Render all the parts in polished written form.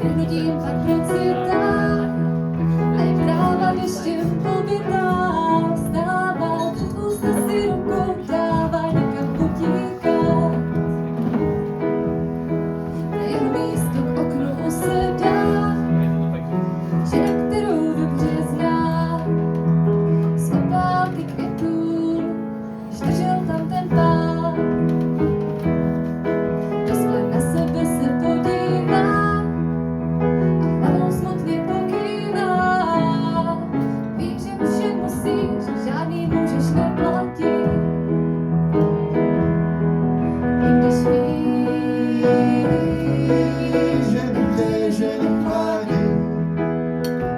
Trhnutím pak procvětá a je tráva deštěm pobytá. Vstává, před ústa si rukou dává, někam utíká. Na jeho místo k oknu se dá žena, kterou dobře zná. Z obálky květů držel tam ten pán. Rozhled na sebe se podívá a hlavou smutně pokývá. Ví, že vše musíš, žádný můžeš neplatí. I když víš, že mě žena chládí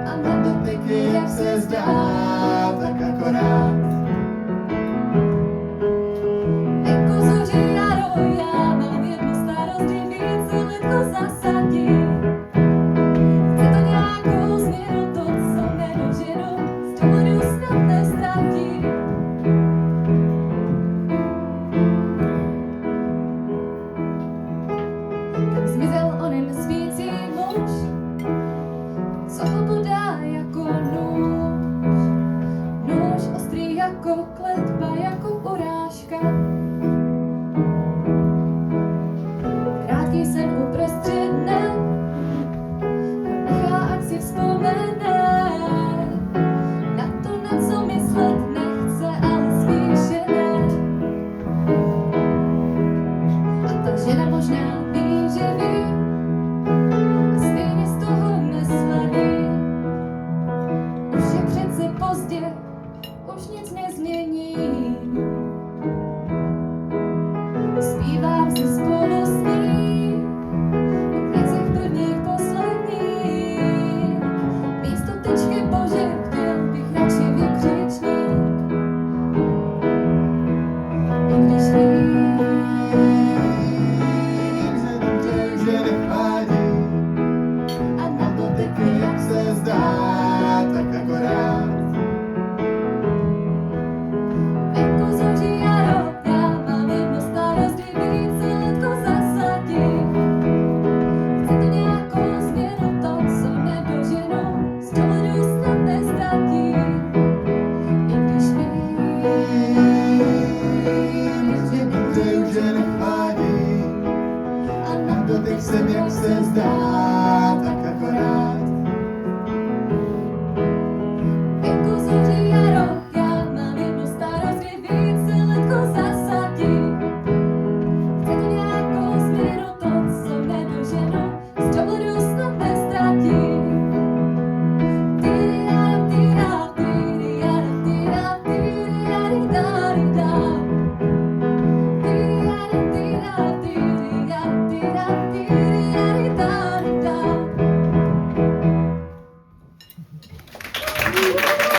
a na dotyky, jak se zdá, tak akorát. jako zuří jaro, já mám jednu starost, kdy víc lidko zasadí.